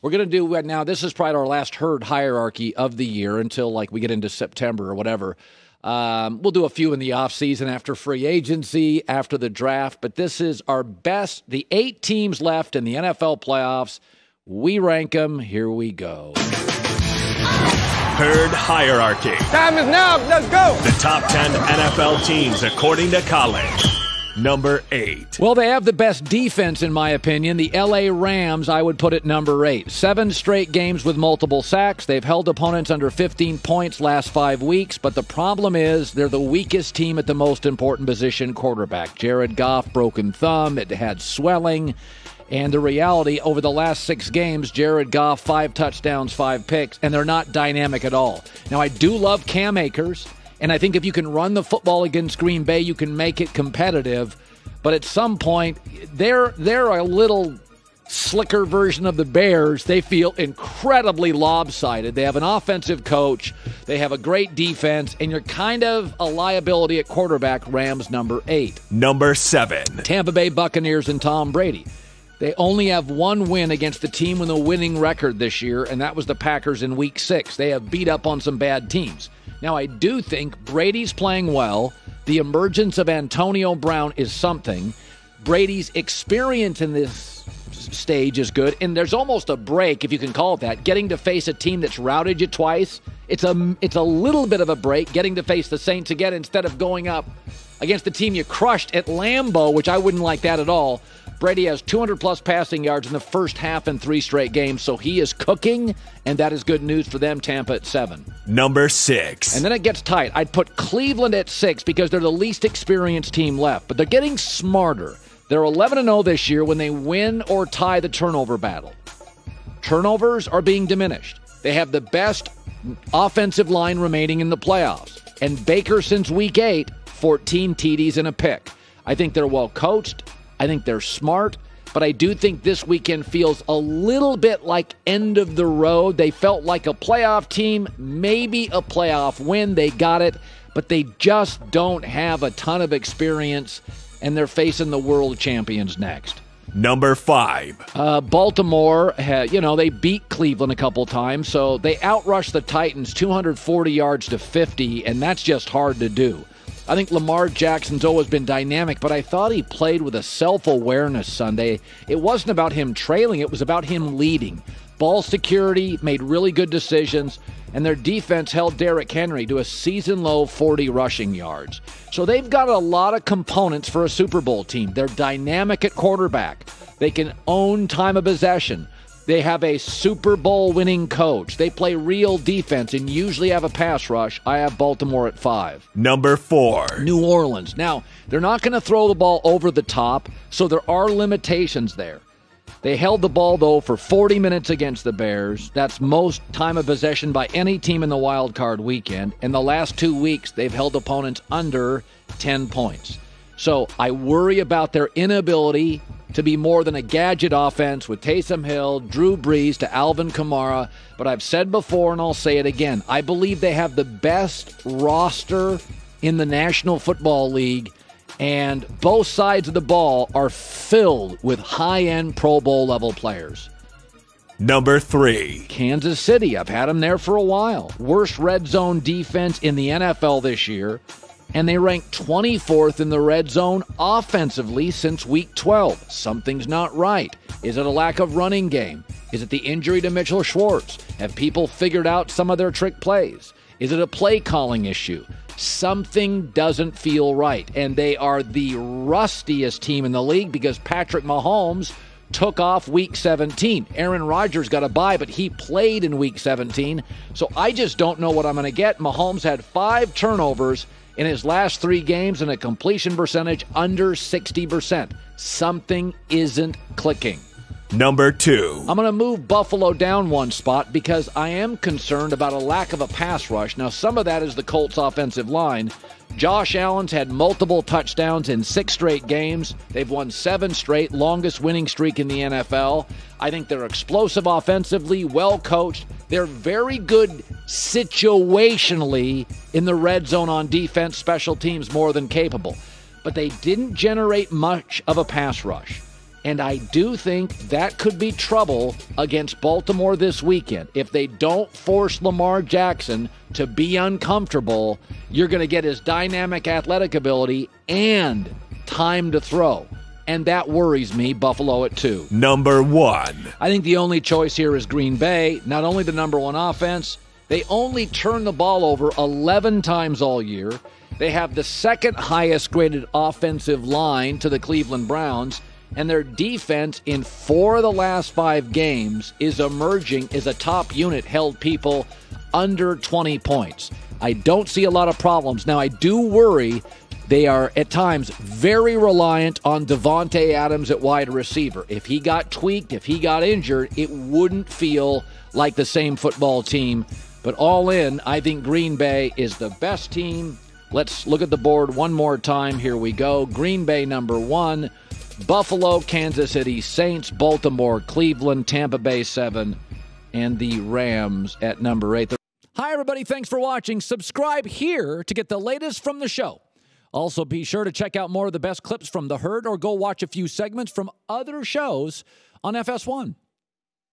We're going to do now. This is probably our last herd hierarchy of the year until like we get into September or whatever. We'll do a few in the offseason after free agency, after the draft. But this is our best. The 8 teams left in the NFL playoffs. We rank them. Here we go. Herd hierarchy. Time is now. Let's go. The top 10 NFL teams according to Colin. Number 8. Well, they have the best defense, in my opinion. The L.A. Rams, I would put at number 8. 7 straight games with multiple sacks. They've held opponents under 15 points last 5 weeks, but the problem is they're the weakest team at the most important position, quarterback. Jared Goff, broken thumb. It had swelling. And the reality, over the last 6 games, Jared Goff, 5 touchdowns, 5 picks, and they're not dynamic at all. Now, I do love Cam Akers. And I think if you can run the football against Green Bay, you can make it competitive. But at some point, they're a little slicker version of the Bears. They feel incredibly lopsided. They have an offensive coach. They have a great defense. And you're kind of a liability at quarterback, Rams number 8. Number 7. Tampa Bay Buccaneers and Tom Brady. They only have 1 win against the team with a winning record this year, and that was the Packers in Week 6. They have beat up on some bad teams. Now, I do think Brady's playing well. The emergence of Antonio Brown is something. Brady's experience in this stage is good, and there's almost a break, if you can call it that, getting to face a team that's routed you twice. It's a little bit of a break getting to face the Saints again instead of going up against the team you crushed at Lambeau, which I wouldn't like that at all. Brady has 200-plus passing yards in the first half in 3 straight games, so he is cooking, and that is good news for them. Tampa at 7. Number 6. And then it gets tight. I'd put Cleveland at 6 because they're the least experienced team left, but they're getting smarter. They're 11-0 this year when they win or tie the turnover battle. Turnovers are being diminished. They have the best offensive line remaining in the playoffs. And Baker, since Week 8, 14 TDs and a pick. I think they're well coached. I think they're smart, but I do think this weekend feels a little bit like end of the road. They felt like a playoff team, maybe a playoff win. They got it, but they just don't have a ton of experience, and they're facing the world champions next. Number 5. Baltimore, they beat Cleveland a couple times, so they outrushed the Titans 240 yards to 50, and that's just hard to do. I think Lamar Jackson's always been dynamic, but I thought he played with a self-awareness Sunday. It wasn't about him trailing. It was about him leading. Ball security, made really good decisions, and their defense held Derrick Henry to a season-low 40 rushing yards. So they've got a lot of components for a Super Bowl team. They're dynamic at quarterback. They can own time of possession. They have a Super Bowl winning coach. They play real defense and usually have a pass rush. I have Baltimore at 5. Number 4. New Orleans. Now, they're not going to throw the ball over the top, so there are limitations there. They held the ball, though, for 40 minutes against the Bears. That's most time of possession by any team in the wild card weekend. In the last 2 weeks, they've held opponents under 10 points. So I worry about their inability to be more than a gadget offense with Taysom Hill, Drew Brees to Alvin Kamara. But I've said before, and I'll say it again, I believe they have the best roster in the National Football League, and both sides of the ball are filled with high-end Pro Bowl-level players. Number 3. Kansas City. I've had them there for a while. Worst red zone defense in the NFL this year. And they rank 24th in the red zone offensively since Week 12. Something's not right. Is it a lack of running game? Is it the injury to Mitchell Schwartz? Have people figured out some of their trick plays? Is it a play calling issue? Something doesn't feel right. And they are the rustiest team in the league because Patrick Mahomes took off Week 17. Aaron Rodgers got a bye, but he played in Week 17. So I just don't know what I'm going to get. Mahomes had 5 turnovers in his last 3 games and a completion percentage under 60%. Something isn't clicking. Number 2. I'm going to move Buffalo down 1 spot because I am concerned about a lack of a pass rush. Now, some of that is the Colts' offensive line. Josh Allen's had multiple touchdowns in 6 straight games. They've won 7 straight, longest winning streak in the NFL. I think they're explosive offensively, well coached. They're very good situationally in the red zone on defense, special teams more than capable. But they didn't generate much of a pass rush. And I do think that could be trouble against Baltimore this weekend. If they don't force Lamar Jackson to be uncomfortable, you're going to get his dynamic athletic ability and time to throw. And that worries me, Buffalo at 2. Number 1. I think the only choice here is Green Bay. Not only the number 1 offense, they only turn the ball over 11 times all year. They have the second highest graded offensive line to the Cleveland Browns. And their defense in 4 of the last 5 games is emerging as a top unit, held people under 20 points. I don't see a lot of problems. Now, I do worry they are, at times, very reliant on Devontae Adams at wide receiver. If he got tweaked, if he got injured, it wouldn't feel like the same football team. But all in, I think Green Bay is the best team. Let's look at the board one more time. Here we go. Green Bay number 1. Buffalo, Kansas City, Saints, Baltimore, Cleveland, Tampa Bay 7, and the Rams at number 8. Hi, everybody. Thanks for watching. Subscribe here to get the latest from the show. Also, be sure to check out more of the best clips from The Herd or go watch a few segments from other shows on FS1.